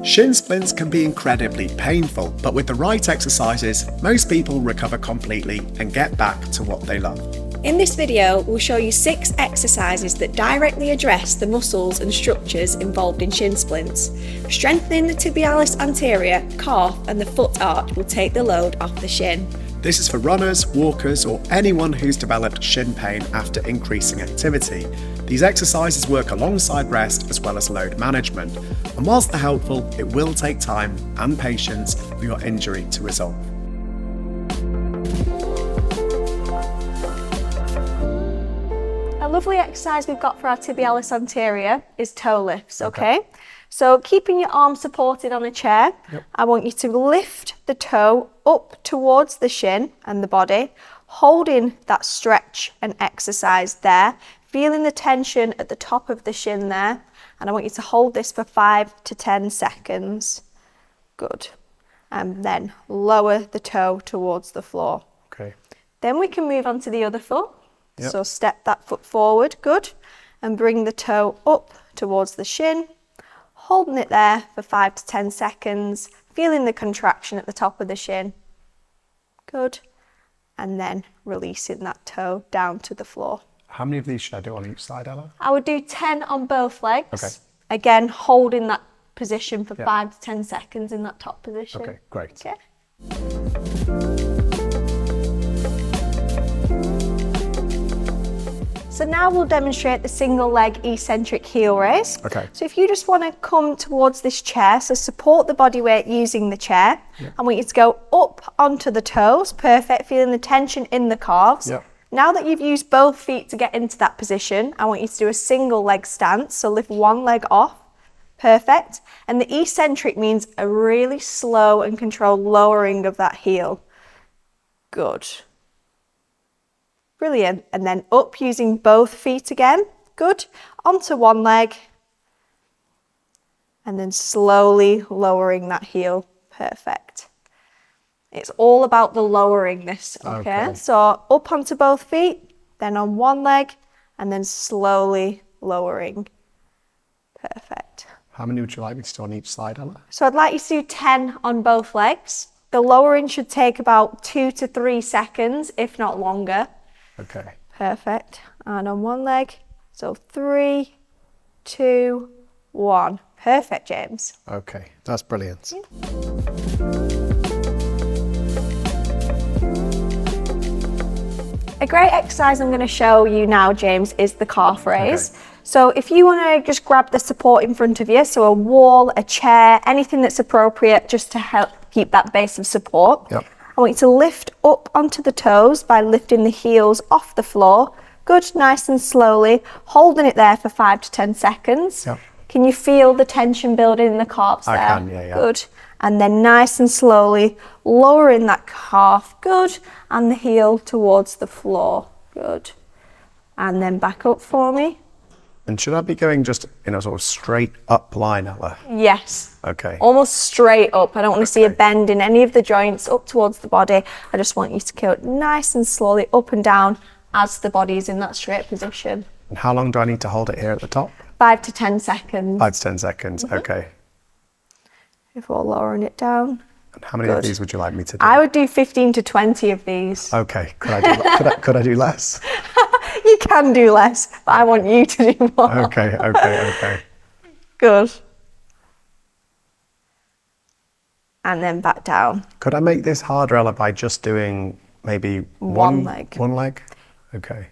Shin splints can be incredibly painful, but with the right exercises, most people recover completely and get back to what they love. In this video, we'll show you 6 exercises that directly address the muscles and structures involved in shin splints. Strengthening the tibialis anterior, calf and the foot arch will take the load off the shin. This is for runners, walkers, or anyone who's developed shin pain after increasing activity. These exercises work alongside rest as well as load management, and whilst they're helpful, it will take time and patience for your injury to resolve. A lovely exercise we've got for our tibialis anterior is toe lifts, okay? So keeping your arms supported on a chair, I want you to lift the toe up towards the shin and the body, holding that stretch and exercise there, feeling the tension at the top of the shin there, and I want you to hold this for 5 to 10 seconds. Good. And then lower the toe towards the floor. Okay. Then we can move on to the other foot. So step that foot forward, good, and bring the toe up towards the shin, holding it there for 5 to 10 seconds, feeling the contraction at the top of the shin. Good. And then releasing that toe down to the floor. How many of these should I do on each side, Ella? I would do 10 on both legs. Okay. Again, holding that position for 5 to 10 seconds in that top position. Okay, great. Okay. So now we'll demonstrate the single leg eccentric heel raise. Okay. So if you just want to come towards this chair, so support the body weight using the chair. I want you to go up onto the toes, perfect, feeling the tension in the calves. Now that you've used both feet to get into that position, I want you to do a single leg stance, so lift one leg off, perfect. And the eccentric means a really slow and controlled lowering of that heel. Good. Brilliant. And then up using both feet again. Good. Onto one leg. And then slowly lowering that heel. Perfect. It's all about the lowering this, okay? So up onto both feet, then on one leg, and then slowly lowering. Perfect. How many would you like me to do on each side, Ella? So I'd like you to do 10 on both legs. The lowering should take about 2 to 3 seconds, if not longer. Okay. Perfect. And on one leg. So 3, 2, 1. Perfect, James. Okay, that's brilliant. A great exercise I'm going to show you now, James, is the calf raise. So if you want to just grab the support in front of you, so a wall, a chair, anything that's appropriate just to help keep that base of support. I want you to lift up onto the toes by lifting the heels off the floor. Good, nice and slowly, holding it there for 5 to 10 seconds. Can you feel the tension building in the calves there? I can, yeah. Good. And then nice and slowly lowering that calf. Good. And the heel towards the floor. Good. And then back up for me. And should I be going just in a sort of straight up line, Ella? Yes. Okay. Almost straight up. I don't want to see a bend in any of the joints up towards the body. I just want you to go nice and slowly up and down as the body is in that straight position. And how long do I need to hold it here at the top? 5 to 10 seconds. 5 to 10 seconds, okay. Before lowering it down. And how many of these would you like me to do? I would do 15 to 20 of these. Okay, could I do less? You can do less, but I want you to do more. Okay. Good. And then back down. Could I make this harder, Ella, by just doing maybe one leg? One leg? Okay.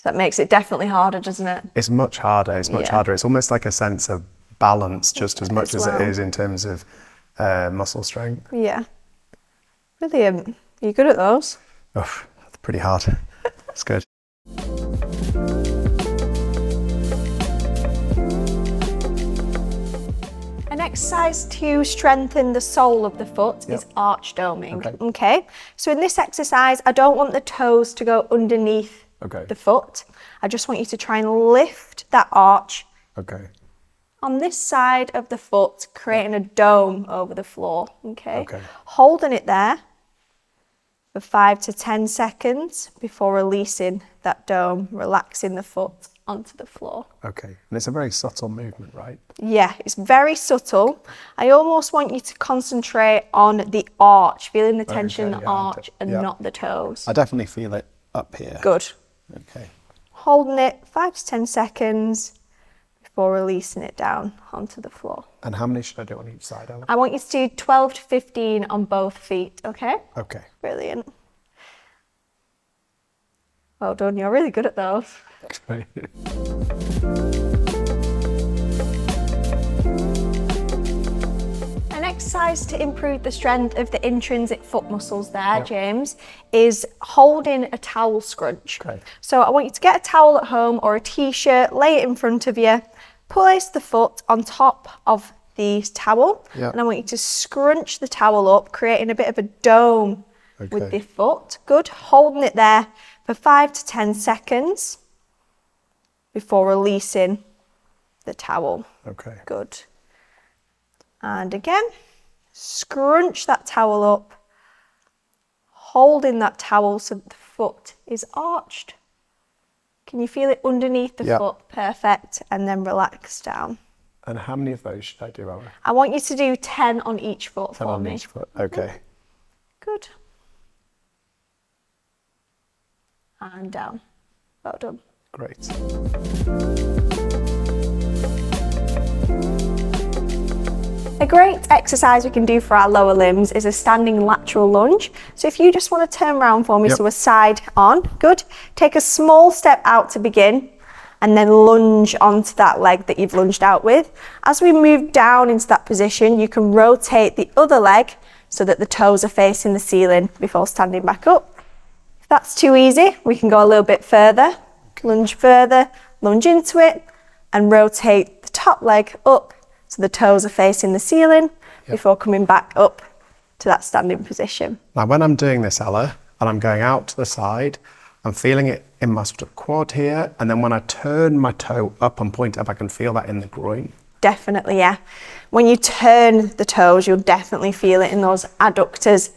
That makes it definitely harder, doesn't it? It's much harder. It's much harder. It's almost like a sense of balance just as much as it is in terms of muscle strength. Yeah. Brilliant. Are you good at those? Oh, that's pretty hard. That's good. An exercise to strengthen the sole of the foot is arch doming. Okay. So in this exercise, I don't want the toes to go underneath the foot. I just want you to try and lift that arch on this side of the foot, creating a dome over the floor. Okay. Holding it there for 5 to 10 seconds before releasing that dome, relaxing the foot onto the floor. Okay, and it's a very subtle movement, right? Yeah, it's very subtle. I almost want you to concentrate on the arch, feeling the tension in the arch and not the toes. I definitely feel it up here. Good. Okay. Holding it 5 to 10 seconds before releasing it down onto the floor. And how many should I do on each side, Ella? I want you to do 12 to 15 on both feet, okay? Okay. Brilliant. Well done, you're really good at those. Great. An exercise to improve the strength of the intrinsic foot muscles there, James, is holding a towel scrunch. Okay. So I want you to get a towel at home or a t-shirt, lay it in front of you, place the foot on top of the towel, and I want you to scrunch the towel up, creating a bit of a dome with the foot. Good, holding it there for 5 to 10 seconds before releasing the towel. Okay. Good. And again, scrunch that towel up, holding that towel so that the foot is arched. Can you feel it underneath the foot? Perfect. And then relax down. And how many of those should I do, Ella? I want you to do 10 on each foot 10 for on me. each foot, okay. Good. And down. Well done. Great. A great exercise we can do for our lower limbs is a standing lateral lunge. So if you just want to turn around for me, so a side on, good. Take a small step out to begin and then lunge onto that leg that you've lunged out with. As we move down into that position, you can rotate the other leg so that the toes are facing the ceiling before standing back up. If that's too easy, we can go a little bit further, lunge further, lunge into it and rotate the top leg up so the toes are facing the ceiling before coming back up to that standing position. Now when I'm doing this, Ella, and I'm going out to the side, I'm feeling it in my quad here, and then when I turn my toe up and point up, I can feel that in the groin. Definitely, yeah. When you turn the toes, you'll definitely feel it in those adductors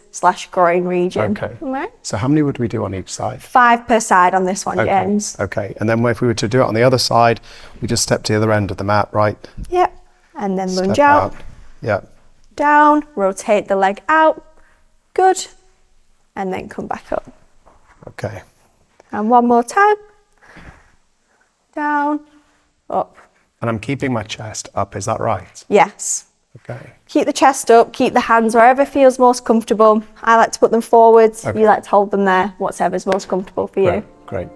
/ groin region. Okay. Right. So how many would we do on each side? 5 per side on this one, Okay. James. Okay, and then if we were to do it on the other side, we just step to the other end of the mat, right? Yep. And then lunge Step out. Yep. Down, rotate the leg out. Good. And then come back up. Okay. And one more time. Down, up. And I'm keeping my chest up, is that right? Yes. Okay. Keep the chest up, keep the hands wherever feels most comfortable. I like to put them forwards, you like to hold them there, whatever's most comfortable for you. Great.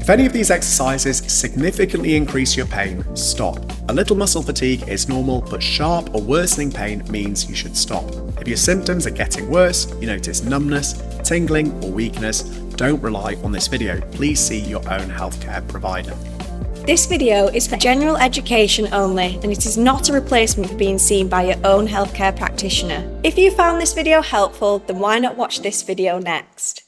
If any of these exercises significantly increase your pain, stop. A little muscle fatigue is normal, but sharp or worsening pain means you should stop. If your symptoms are getting worse, you notice numbness, tingling, or weakness, don't rely on this video. Please see your own healthcare provider. This video is for general education only, and it is not a replacement for being seen by your own healthcare practitioner. If you found this video helpful, then why not watch this video next?